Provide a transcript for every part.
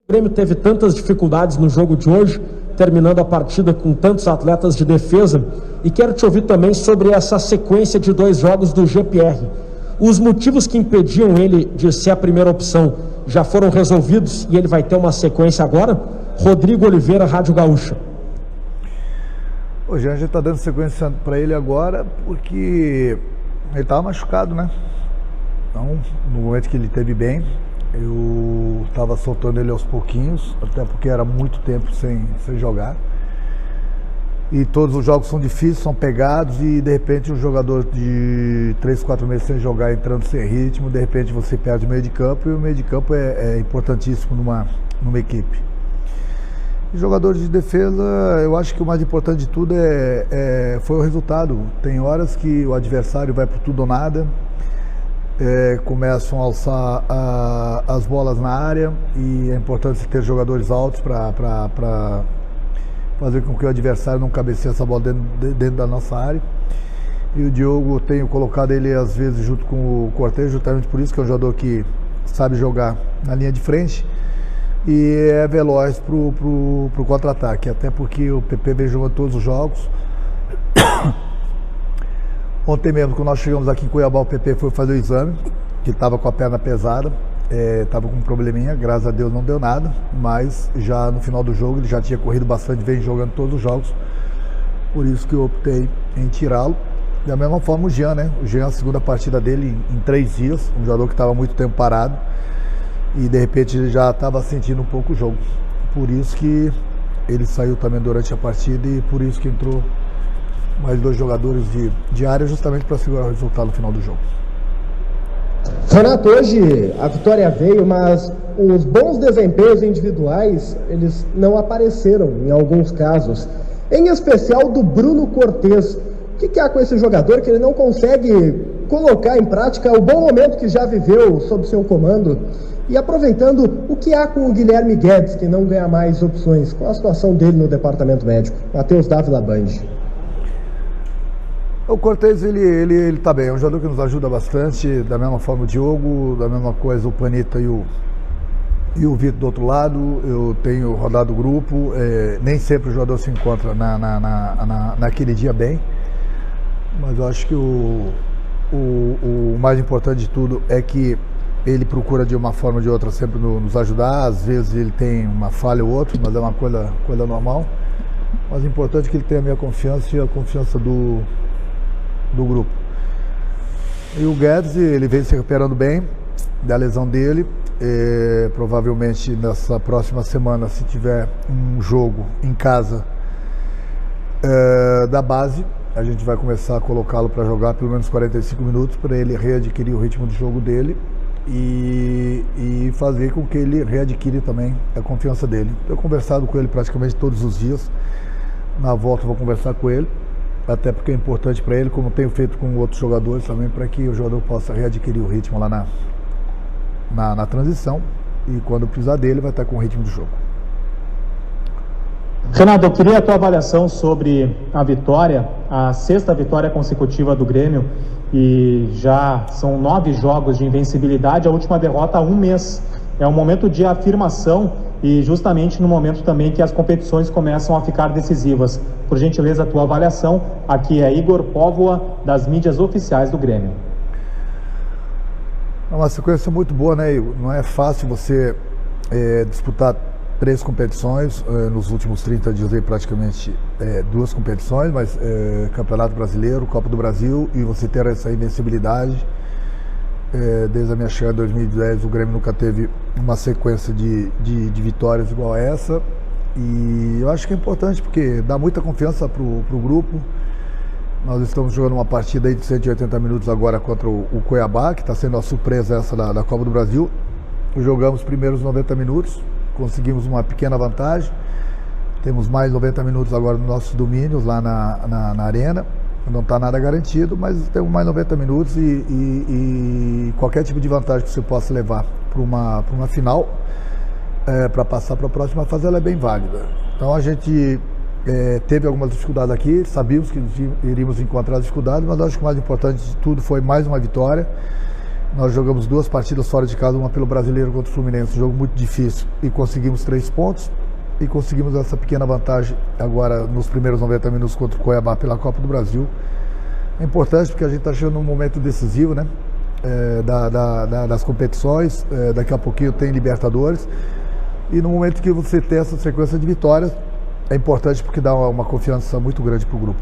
O Grêmio teve tantas dificuldades no jogo de hoje, terminando a partida com tantos atletas de defesa, e quero te ouvir também sobre essa sequência de 2 jogos do GPR. Os motivos que impediam ele de ser a primeira opção já foram resolvidos e ele vai ter uma sequência agora? Rodrigo Oliveira, Rádio Gaúcha. O Jean, a gente está dando sequência para ele agora porque ele estava machucado, né? Então, no momento que ele esteve bem, eu estava soltando ele aos pouquinhos, até porque era muito tempo sem jogar. E todos os jogos são difíceis, são pegados, e de repente um jogador de 3, 4 meses sem jogar, entrando sem ritmo, de repente você perde o meio de campo, e o meio de campo é importantíssimo numa equipe. E jogadores de defesa, eu acho que o mais importante de tudo foi o resultado. Tem horas que o adversário vai por tudo ou nada, começam a alçar as bolas na área, e é importante ter jogadores altos para fazer com que o adversário não cabeceie essa bola dentro da nossa área. E o Diogo, tenho colocado ele às vezes junto com o Cortez, justamente por isso que é um jogador que sabe jogar na linha de frente e é veloz pro contra-ataque, até porque o PP vem jogando todos os jogos. Ontem mesmo, quando nós chegamos aqui em Cuiabá, o PP foi fazer o exame, que estava com a perna pesada, estava com um probleminha, graças a Deus não deu nada, mas já no final do jogo ele já tinha corrido bastante, vem jogando todos os jogos, por isso que eu optei em tirá-lo. Da mesma forma o Jean, né? O Jean, a segunda partida dele em 3 dias, um jogador que estava muito tempo parado, e de repente ele já estava sentindo um pouco o jogo, por isso que ele saiu também durante a partida, e por isso que entrou mais 2 jogadores de área, justamente para segurar o resultado no final do jogo. Renato, hoje a vitória veio, mas os bons desempenhos individuais, eles não apareceram em alguns casos, em especial do Bruno Cortez. O que há com esse jogador que ele não consegue colocar em prática o bom momento que já viveu sob seu comando? E aproveitando, o que há com o Guilherme Guedes, que não ganha mais opções? Qual a situação dele no departamento médico? Matheus Dávila, Band. O Cortez, ele tá bem, é um jogador que nos ajuda bastante, da mesma forma o Diogo, da mesma coisa o Panita e o Vitor do outro lado. Eu tenho rodado o grupo, nem sempre o jogador se encontra naquele dia bem, mas eu acho que o mais importante de tudo é que ele procura de uma forma ou de outra sempre nos ajudar. Às vezes ele tem uma falha ou outra, mas é uma coisa normal. Mas o importante é que ele tenha a minha confiança e a confiança do grupo. E o Guedes, ele vem se recuperando bem da lesão dele. Provavelmente nessa próxima semana, se tiver um jogo em casa da base, a gente vai começar a colocá-lo para jogar pelo menos 45 minutos, para ele readquirir o ritmo de jogo dele e fazer com que ele readquire também a confiança dele. Eu conversado com ele praticamente todos os dias. Na volta eu vou conversar com ele, até porque é importante para ele, como tenho feito com outros jogadores também, para que o jogador possa readquirir o ritmo lá na transição, e quando precisar dele vai estar com o ritmo de jogo. Renato, eu queria a tua avaliação sobre a vitória, a 6ª vitória consecutiva do Grêmio, e já são 9 jogos de invencibilidade, a última derrota há 1 mês. É um momento de afirmação e justamente no momento também que as competições começam a ficar decisivas. Por gentileza, a tua avaliação. Aqui é Igor Póvoa, das mídias oficiais do Grêmio. É uma sequência muito boa, né, Igor? Não é fácil você disputar 3 competições, nos últimos 30 dias aí praticamente 2 competições, mas Campeonato Brasileiro, Copa do Brasil, e você ter essa invencibilidade. Desde a minha chegada em 2010, o Grêmio nunca teve uma sequência de vitórias igual a essa, e eu acho que é importante porque dá muita confiança pro grupo. Nós estamos jogando uma partida aí de 180 minutos agora contra o Cuiabá, que está sendo a surpresa essa da Copa do Brasil. Jogamos os primeiros 90 minutos, conseguimos uma pequena vantagem, temos mais 90 minutos agora nos nossos domínios lá na arena. Não está nada garantido, mas temos mais 90 minutos e qualquer tipo de vantagem que você possa levar para uma final, para passar para a próxima fase, ela é bem válida. Então a gente teve algumas dificuldades aqui, sabíamos que iríamos encontrar dificuldades, mas acho que o mais importante de tudo foi mais uma vitória. Nós jogamos 2 partidas fora de casa, uma pelo Brasileiro contra o Fluminense, um jogo muito difícil, e conseguimos 3 pontos, e conseguimos essa pequena vantagem agora nos primeiros 90 minutos contra o Cuiabá pela Copa do Brasil. É importante porque a gente está chegando num momento decisivo, né? Das competições, daqui a pouquinho tem Libertadores, e no momento que você tem essa sequência de vitórias, é importante porque dá uma confiança muito grande para o grupo.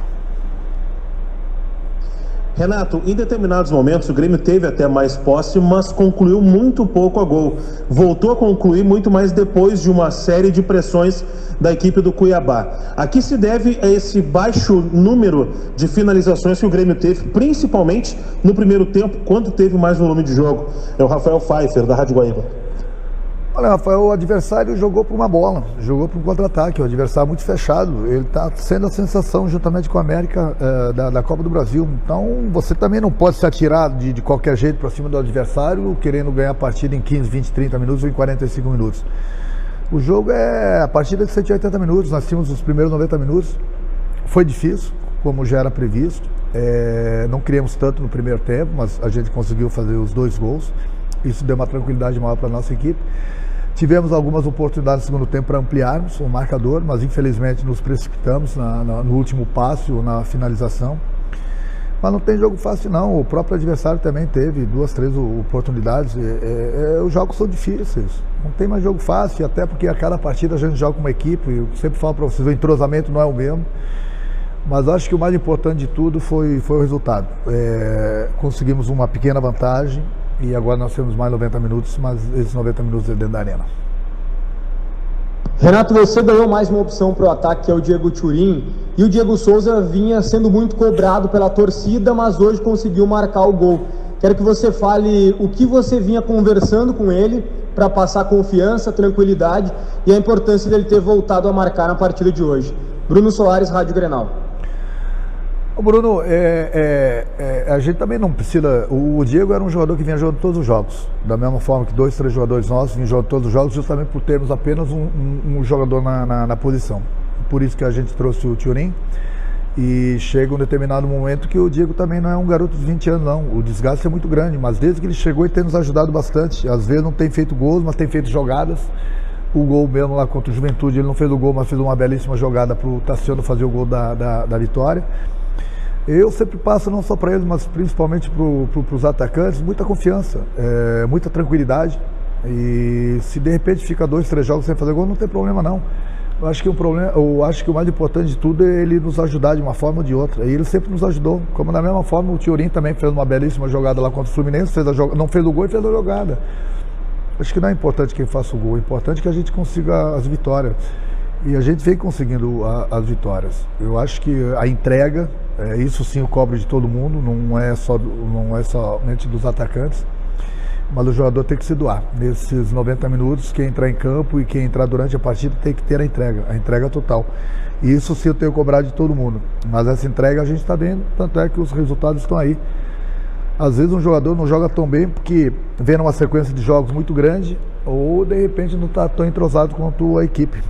Renato, em determinados momentos o Grêmio teve até mais posse, mas concluiu muito pouco a gol. Voltou a concluir muito mais depois de uma série de pressões da equipe do Cuiabá. A que se deve a esse baixo número de finalizações que o Grêmio teve, principalmente no primeiro tempo, quando teve mais volume de jogo? É o Rafael Pfeiffer, da Rádio Guaíba. Olha, Rafael, o adversário jogou por uma bola, jogou por um contra-ataque, o adversário muito fechado, ele está sendo a sensação juntamente com a América da Copa do Brasil. Então você também não pode se atirar de qualquer jeito para cima do adversário, querendo ganhar a partida em 15, 20, 30 minutos ou em 45 minutos. O jogo a partida de 180 minutos, nós tínhamos os primeiros 90 minutos, foi difícil, como já era previsto, não criamos tanto no primeiro tempo, mas a gente conseguiu fazer os 2 gols, isso deu uma tranquilidade maior para a nossa equipe. Tivemos algumas oportunidades no segundo tempo para ampliarmos o marcador, mas infelizmente nos precipitamos no último passe ou na finalização. Mas não tem jogo fácil não, o próprio adversário também teve 2, 3 oportunidades. Os jogos são difíceis, não tem mais jogo fácil, até porque a cada partida a gente joga com uma equipe, eu sempre falo para vocês, o entrosamento não é o mesmo. Mas acho que o mais importante de tudo foi o resultado. Conseguimos uma pequena vantagem, e agora nós temos mais 90 minutos, mas esses 90 minutos é dentro da arena. Renato, você ganhou mais uma opção para o ataque, que é o Diego Thurin, e o Diego Souza vinha sendo muito cobrado pela torcida, mas hoje conseguiu marcar o gol. Quero que você fale o que você vinha conversando com ele para passar confiança, tranquilidade e a importância dele ter voltado a marcar na partida de hoje. Bruno Soares, Rádio Grenal. Ô Bruno, a gente também não precisa. O Diego era um jogador que vinha jogando todos os jogos, da mesma forma que 2, 3 jogadores nossos vinham jogando todos os jogos, justamente por termos apenas um jogador na posição. Por isso que a gente trouxe o Thurin, e chega um determinado momento que o Diego também não é um garoto de 20 anos, não. O desgaste é muito grande, mas desde que ele chegou ele tem nos ajudado bastante. Às vezes não tem feito gols, mas tem feito jogadas. O gol mesmo lá contra o Juventude, ele não fez o gol, mas fez uma belíssima jogada para o Tassiano fazer o gol da vitória. Eu sempre passo, não só para eles, mas principalmente para os atacantes, muita confiança, muita tranquilidade. E se de repente fica 2, 3 jogos sem fazer gol, não tem problema não. Eu acho que o mais importante de tudo é ele nos ajudar de uma forma ou de outra. E ele sempre nos ajudou. Como da mesma forma o Thurin também fez uma belíssima jogada lá contra o Fluminense, não fez o gol e fez a jogada. Acho que não é importante quem faça o gol, é importante que a gente consiga as vitórias. E a gente vem conseguindo as vitórias. Eu acho que a entrega, isso sim eu cobro de todo mundo, não é somente dos atacantes, mas o jogador tem que se doar. Nesses 90 minutos, quem entrar em campo e quem entrar durante a partida tem que ter a entrega total. E isso sim eu tenho que cobrar de todo mundo. Mas essa entrega a gente está vendo, tanto é que os resultados estão aí. Às vezes um jogador não joga tão bem porque vem numa sequência de jogos muito grande ou de repente não está tão entrosado quanto a equipe.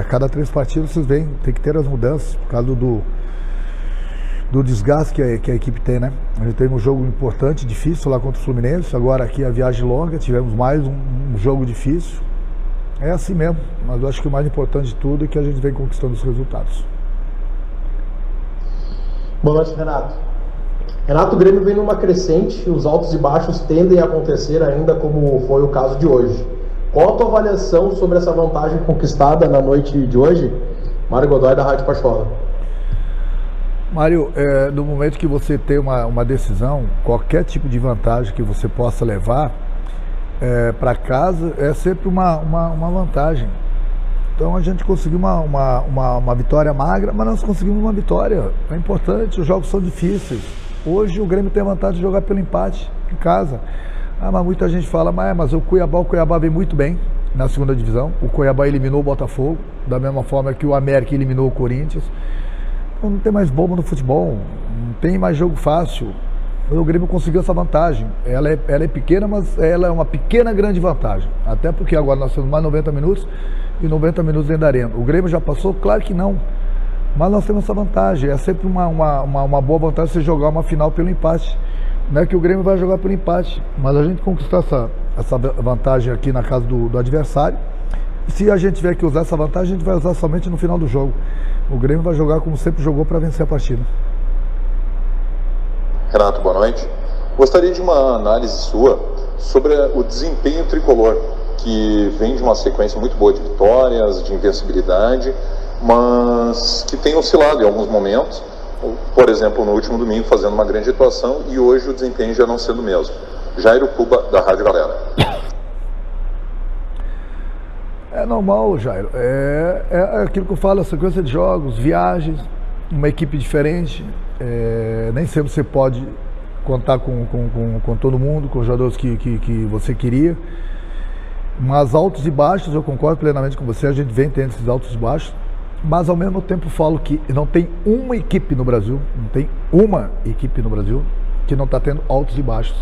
A cada 3 partidas vocês veem, tem que ter as mudanças por causa do desgaste que a equipe tem, né? A gente teve um jogo importante, difícil lá contra o Fluminense, agora aqui a viagem longa, tivemos mais um jogo difícil. É assim mesmo, mas eu acho que o mais importante de tudo é que a gente vem conquistando os resultados. Boa noite, Renato. Renato, o Grêmio vem numa crescente, os altos e baixos tendem a acontecer ainda, como foi o caso de hoje. Qual a tua avaliação sobre essa vantagem conquistada na noite de hoje? Mário Godoy, da Rádio Pachola. Mário, no momento que você tem uma decisão, qualquer tipo de vantagem que você possa levar para casa é sempre uma vantagem. Então a gente conseguiu uma vitória magra, mas nós conseguimos uma vitória. É importante, os jogos são difíceis. Hoje o Grêmio tem a vantagem de jogar pelo empate em casa. Mas muita gente fala, mas o Cuiabá vem muito bem na segunda divisão. O Cuiabá eliminou o Botafogo, da mesma forma que o América eliminou o Corinthians. Então não tem mais bobo no futebol, não tem mais jogo fácil. O Grêmio conseguiu essa vantagem. Ela é pequena, mas ela é uma pequena grande vantagem. Até porque agora nós temos mais 90 minutos e 90 minutos dentro da arena. O Grêmio já passou? Claro que não. Mas nós temos essa vantagem. É sempre uma boa vantagem você jogar uma final pelo empate. Não é que o Grêmio vai jogar por empate, mas a gente conquistar essa vantagem aqui na casa do adversário. E se a gente tiver que usar essa vantagem, a gente vai usar somente no final do jogo. O Grêmio vai jogar como sempre jogou para vencer a partida. Renato, boa noite. Gostaria de uma análise sua sobre o desempenho tricolor, que vem de uma sequência muito boa de vitórias, de invencibilidade, mas que tem oscilado em alguns momentos. Por exemplo, no último domingo fazendo uma grande atuação e hoje o desempenho já não sendo o mesmo. Jairo Cuba, da Rádio Galera. É normal, Jairo. É aquilo que eu falo, a sequência de jogos, viagens, uma equipe diferente. Nem sempre você pode contar com todo mundo, com os jogadores que você queria. Mas altos e baixos, eu concordo plenamente com você, a gente vem tendo esses altos e baixos. Mas ao mesmo tempo falo que não tem uma equipe no Brasil, que não está tendo altos e baixos.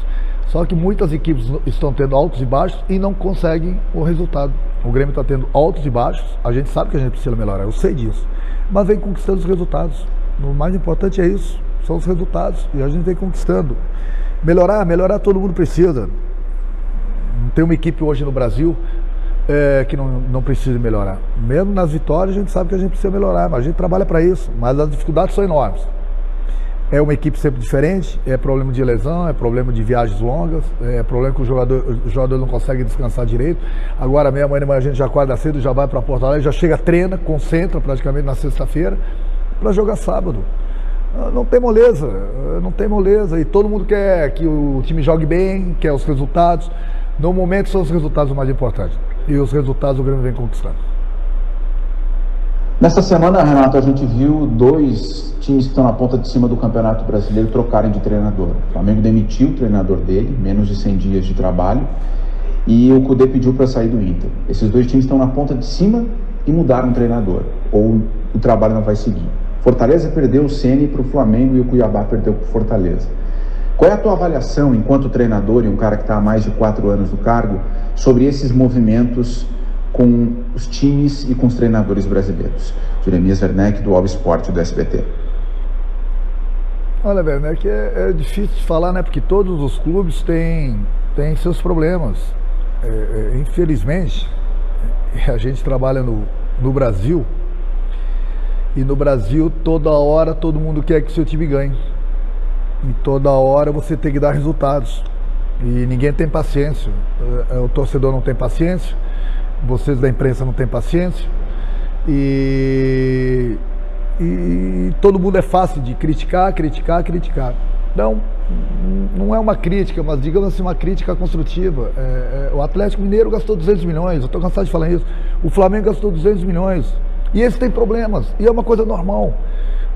Só que muitas equipes estão tendo altos e baixos e não conseguem o resultado. O Grêmio está tendo altos e baixos, a gente sabe que a gente precisa melhorar, eu sei disso. Mas vem conquistando os resultados. O mais importante é isso, são os resultados. E a gente vem conquistando. Melhorar todo mundo precisa. Não tem uma equipe hoje no Brasil que não precisa melhorar. Mesmo nas vitórias a gente sabe que a gente precisa melhorar, mas a gente trabalha para isso, mas as dificuldades são enormes. É uma equipe sempre diferente, é problema de lesão, é problema de viagens longas, é problema que o jogador não consegue descansar direito. Agora mesmo, amanhã de manhã a gente já acorda cedo, já vai para Porto Alegre, já chega, treina, concentra praticamente na sexta-feira para jogar sábado. Não tem moleza, e todo mundo quer que o time jogue bem, quer os resultados. No momento são os resultados o mais importantes. E os resultados o Grêmio vem conquistando. Nesta semana, Renato, a gente viu 2 times que estão na ponta de cima do Campeonato Brasileiro trocarem de treinador. O Flamengo demitiu o treinador dele, menos de 100 dias de trabalho, e o Cudê pediu para sair do Inter. Esses 2 times estão na ponta de cima e mudaram o treinador, ou o trabalho não vai seguir. Fortaleza perdeu o Ceni para o Flamengo e o Cuiabá perdeu para o Fortaleza. Qual é a tua avaliação, enquanto treinador e um cara que está há mais de 4 anos no cargo, sobre esses movimentos com os times e com os treinadores brasileiros? Jeremias Werneck, do All Sport, do SBT. Olha, Werneck, é difícil de falar, né? Porque todos os clubes têm seus problemas. Infelizmente, a gente trabalha no Brasil, e no Brasil toda hora todo mundo quer que seu time ganhe. E toda hora você tem que dar resultados. E ninguém tem paciência. O torcedor não tem paciência, vocês da imprensa não têm paciência. E todo mundo é fácil de criticar. Não é uma crítica, mas digamos assim, uma crítica construtiva. O Atlético Mineiro gastou 200 milhões, eu estou cansado de falar isso. O Flamengo gastou 200 milhões. E eles têm problemas, e é uma coisa normal.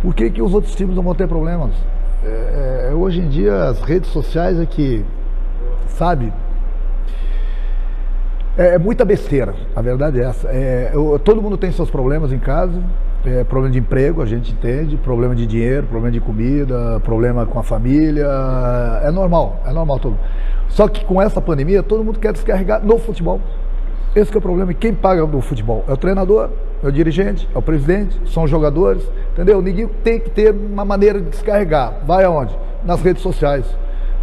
Por que os outros times não vão ter problemas? Hoje em dia as redes sociais é que, sabe, é muita besteira, a verdade é essa. Todo mundo tem seus problemas em casa, problema de emprego, a gente entende, problema de dinheiro, problema de comida, problema com a família, é normal todo. Só que com essa pandemia todo mundo quer descarregar no futebol. Esse que é o problema, e quem paga no futebol? É o treinador, é o dirigente, é o presidente, são os jogadores, entendeu? Ninguém tem que ter uma maneira de descarregar. Vai aonde? Nas redes sociais,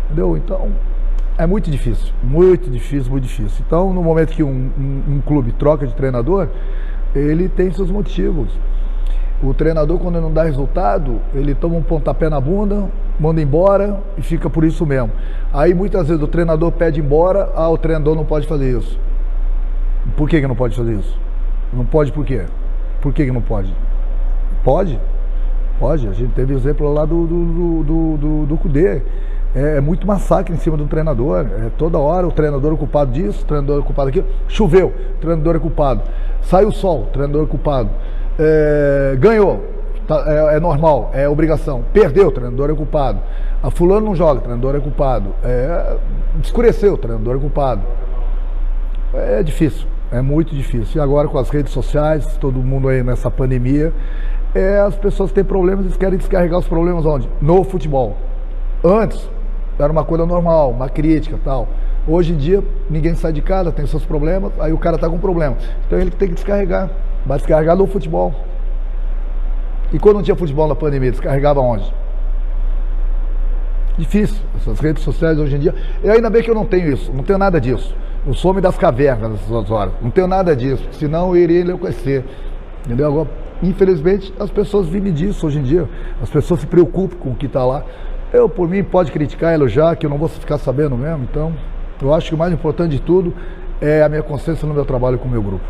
entendeu? Então, é muito difícil. Então, no momento que um clube troca de treinador, ele tem seus motivos. O treinador, quando não dá resultado, ele toma um pontapé na bunda, manda embora e fica por isso mesmo. Aí, muitas vezes, o treinador pede embora, o treinador não pode fazer isso. Por que não pode fazer isso? Não pode por quê? Por que não pode? Pode. A gente teve exemplo lá do Cudê. É muito massacre em cima de um treinador. Toda hora o treinador é culpado disso, o treinador é culpado daquilo. Choveu, o treinador é culpado. Sai o sol, o treinador é culpado. Ganhou, é normal, é obrigação. Perdeu, o treinador é culpado. A fulano não joga, o treinador é culpado. Escureceu, o treinador é culpado. É difícil. É muito difícil. E agora com as redes sociais, todo mundo aí nessa pandemia, as pessoas têm problemas e querem descarregar os problemas onde? No futebol. Antes, era uma coisa normal, uma crítica e tal. Hoje em dia, ninguém sai de casa, tem seus problemas, aí o cara tá com problema. Então ele tem que descarregar. Vai descarregar no futebol. E quando não tinha futebol na pandemia, descarregava onde? Difícil, essas redes sociais hoje em dia. Eu ainda bem que eu não tenho isso, não tenho nada disso. Eu sou homem das cavernas nessas horas, não tenho nada disso, senão eu iria enlouquecer. Entendeu? Agora, infelizmente, as pessoas vivem disso hoje em dia. As pessoas se preocupam com o que está lá. Eu, por mim, pode criticar, elogiar, que eu não vou ficar sabendo mesmo. Então, eu acho que o mais importante de tudo é a minha consciência no meu trabalho com o meu grupo.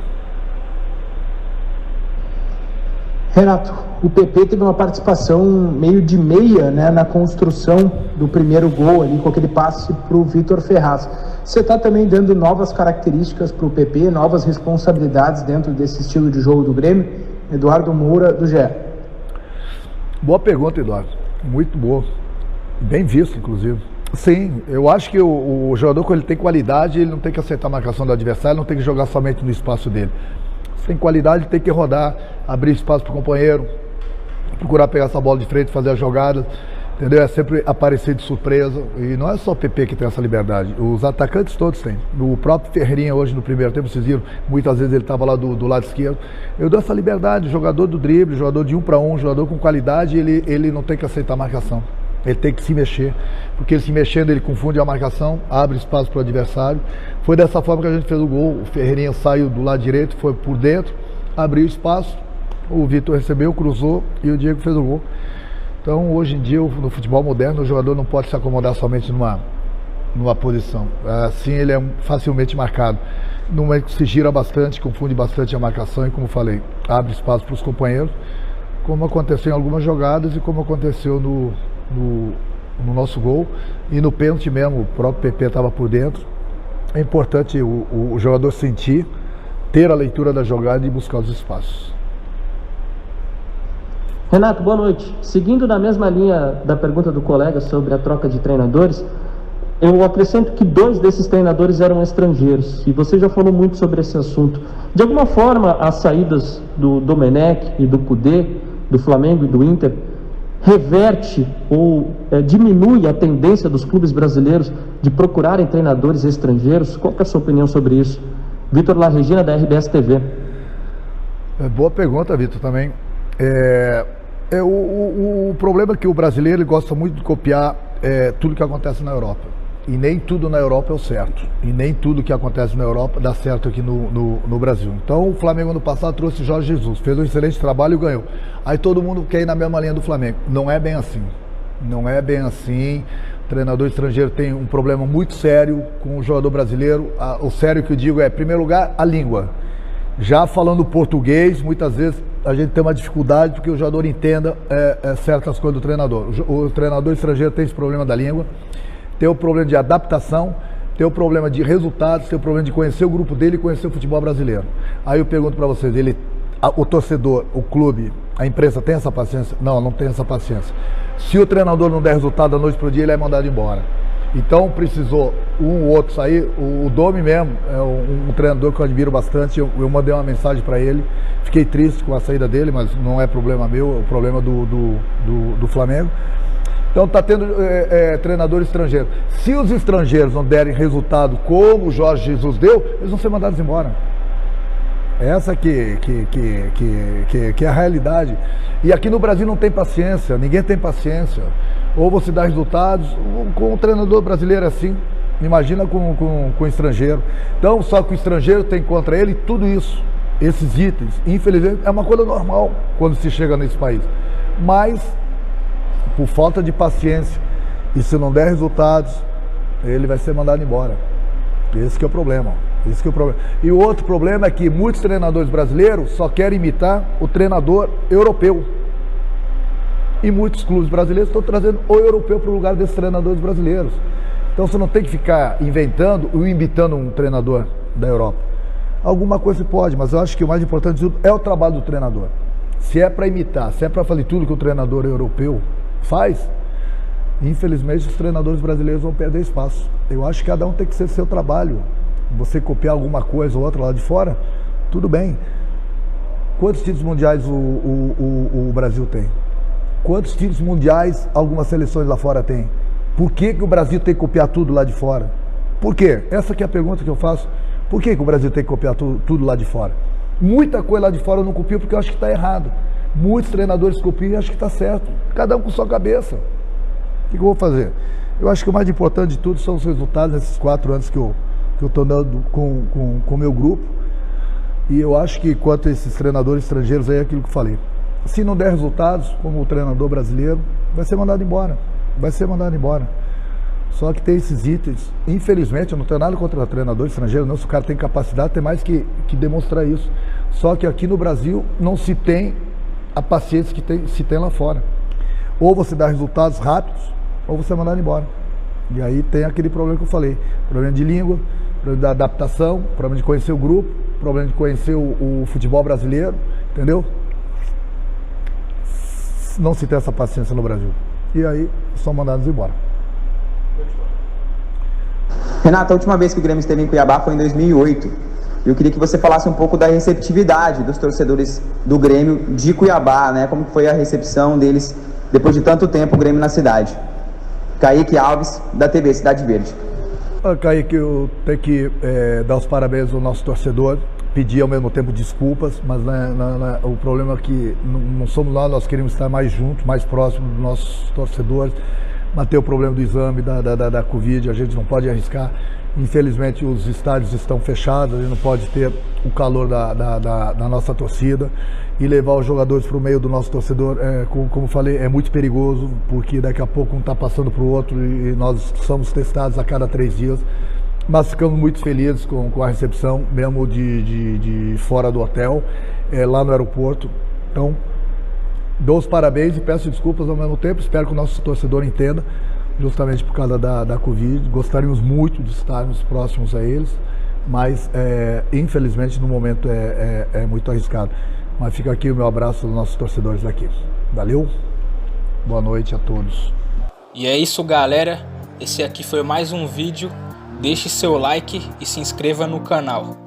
Renato, o PP teve uma participação meio de meia, né, na construção do primeiro gol ali, com aquele passe para o Vitor Ferraz. Você está também dando novas características para o PP, novas responsabilidades dentro desse estilo de jogo do Grêmio? Eduardo Moura, do GE. Boa pergunta, Eduardo. Muito boa. Bem visto, inclusive. Sim, eu acho que o jogador, quando ele tem qualidade, ele não tem que aceitar a marcação do adversário, não tem que jogar somente no espaço dele. Se tem qualidade, tem que rodar, abrir espaço para o companheiro, procurar pegar essa bola de frente, fazer a jogada, entendeu? É sempre aparecer de surpresa. E não é só o PP que tem essa liberdade, os atacantes todos têm. O próprio Ferreirinha hoje no primeiro tempo, vocês viram, muitas vezes ele estava lá do lado esquerdo. Eu dou essa liberdade, jogador do drible, jogador de 1 para 1, jogador com qualidade, ele não tem que aceitar a marcação. Ele tem que se mexer, porque ele se mexendo, ele confunde a marcação, abre espaço para o adversário. Foi dessa forma que a gente fez o gol. O Ferreirinha saiu do lado direito, foi por dentro, abriu espaço, o Vitor recebeu, cruzou e o Diego fez o gol. Então, hoje em dia, no futebol moderno, o jogador não pode se acomodar somente numa posição. Assim, ele é facilmente marcado. Se gira bastante, confunde bastante a marcação e, como falei, abre espaço para os companheiros, como aconteceu em algumas jogadas e como aconteceu no nosso gol e no pênalti mesmo, o próprio PP estava por dentro. É importante o jogador sentir, ter a leitura da jogada e buscar os espaços. Renato, boa noite. Seguindo na mesma linha da pergunta do colega sobre a troca de treinadores, eu acrescento que 2 desses treinadores eram estrangeiros e você já falou muito sobre esse assunto. De alguma forma, as saídas do Domenech e do Kudê, do Flamengo e do Inter, reverte ou diminui a tendência dos clubes brasileiros de procurarem treinadores estrangeiros? Qual que é a sua opinião sobre isso? Vitor La Regina, da RBS TV. Boa pergunta, Vitor, também. O problema é que o brasileiro ele gosta muito de copiar tudo que acontece na Europa. E nem tudo na Europa é o certo. E nem tudo que acontece na Europa dá certo aqui no Brasil. Então o Flamengo ano passado trouxe Jorge Jesus, fez um excelente trabalho e ganhou. Aí todo mundo quer ir na mesma linha do Flamengo. Não é bem assim. Não é bem assim. O treinador estrangeiro tem um problema muito sério com o jogador brasileiro. O sério que eu digo é, em primeiro lugar, a língua. Já falando português, muitas vezes a gente tem uma dificuldade porque o jogador entenda certas coisas do treinador. O treinador estrangeiro tem esse problema da língua. Tem o problema de adaptação, tem o problema de resultados, tem o problema de conhecer o grupo dele e conhecer o futebol brasileiro. Aí eu pergunto para vocês, o torcedor, o clube, a imprensa tem essa paciência? Não, não tem essa paciência. Se o treinador não der resultado da noite para o dia, ele é mandado embora. Então precisou um ou outro sair. O Domi mesmo é um treinador que eu admiro bastante. Eu mandei uma mensagem para ele, fiquei triste com a saída dele, mas não é problema meu, é o problema do Flamengo. Então está tendo treinador estrangeiro. Se os estrangeiros não derem resultado como o Jorge Jesus deu, eles vão ser mandados embora. Essa que é a realidade. E aqui no Brasil não tem paciência, ninguém tem paciência. Ou você dá resultados, com o treinador brasileiro assim, imagina com o estrangeiro. Então, só que o estrangeiro tem contra ele tudo isso, esses itens. Infelizmente, é uma coisa normal quando se chega nesse país. Mas por falta de paciência, e se não der resultados, ele vai ser mandado embora. Esse que é o problema. E o outro problema é que muitos treinadores brasileiros só querem imitar o treinador europeu. E muitos clubes brasileiros estão trazendo o europeu para o lugar desses treinadores brasileiros. Então você não tem que ficar inventando ou imitando um treinador da Europa. Alguma coisa você pode, mas eu acho que o mais importante de tudo é o trabalho do treinador. Se é para imitar, se é para fazer tudo que o treinador europeu faz, infelizmente os treinadores brasileiros vão perder espaço. Eu acho que cada um tem que ser seu trabalho. Você copiar alguma coisa ou outra lá de fora, tudo bem. Quantos títulos mundiais o Brasil tem? Quantos títulos mundiais algumas seleções lá fora têm? Por que o Brasil tem que copiar tudo lá de fora? Por quê? Essa que é a pergunta que eu faço. Por que o Brasil tem que copiar tudo lá de fora? Muita coisa lá de fora eu não copio porque eu acho que está errado. Muitos treinadores copiam e acham que está certo. Cada um com sua cabeça. que eu vou fazer? Eu acho que o mais importante de tudo são os resultados nesses 4 anos que eu estou andando com o meu grupo. E eu acho que quanto a esses treinadores estrangeiros aí, é aquilo que eu falei. Se não der resultados, como o treinador brasileiro, vai ser mandado embora. Vai ser mandado embora. Só que tem esses itens. Infelizmente, eu não tenho nada contra o treinador estrangeiro, não. Se o cara tem capacidade, tem mais que demonstrar isso. Só que aqui no Brasil não se tem a paciência que se tem lá fora. Ou você dá resultados rápidos, ou você é mandado embora. E aí tem aquele problema que eu falei. Problema de língua, problema da adaptação, problema de conhecer o grupo, problema de conhecer o futebol brasileiro, entendeu? Não se tem essa paciência no Brasil. E aí são mandados embora. Renato, a última vez que o Grêmio esteve em Cuiabá foi em 2008. Eu queria que você falasse um pouco da receptividade dos torcedores do Grêmio de Cuiabá, né? Como foi a recepção deles depois de tanto tempo o Grêmio na cidade. Kaique Alves, da TV Cidade Verde. Kaique, eu tenho que dar os parabéns ao nosso torcedor, pedir ao mesmo tempo desculpas, mas o problema é que não somos nós queremos estar mais juntos, mais próximos dos nossos torcedores, mas tem o problema do exame, da Covid, a gente não pode arriscar. Infelizmente os estádios estão fechados, a gente não pode ter o calor da nossa torcida e levar os jogadores para o meio do nosso torcedor, como falei, é muito perigoso, porque daqui a pouco um está passando para o outro e nós somos testados a cada 3 dias. Mas ficamos muito felizes com a recepção, mesmo de fora do hotel, lá no aeroporto. Então, dou os parabéns e peço desculpas ao mesmo tempo. Espero que o nosso torcedor entenda, justamente por causa da Covid. Gostaríamos muito de estarmos próximos a eles, mas infelizmente no momento é muito arriscado. Mas fica aqui o meu abraço aos nossos torcedores daqui. Valeu, boa noite a todos. E é isso, galera. Esse aqui foi mais um vídeo. Deixe seu like e se inscreva no canal.